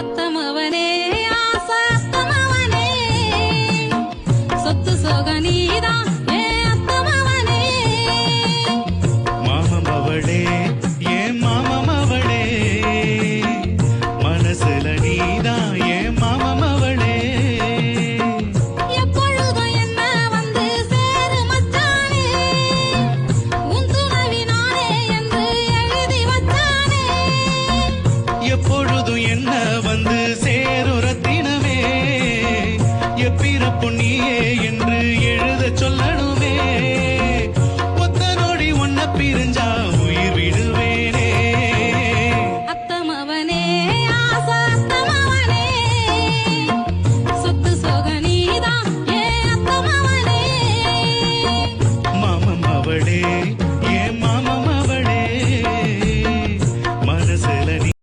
அத்தமவனே ஆசை அத்தமவனே சொத்து சோக நீதான் ஏன் அத்தமவனே மாமமவளே ஏன் மாமமவளே மனசுல நீதான் ஏன் மாமமவளே எப்பொழுதும் என்ன வந்து சேரு மச்சானே உன் துணைவி நானே என்று எழுதி வச்சானே எப்பொழுதும் என்ன வந்து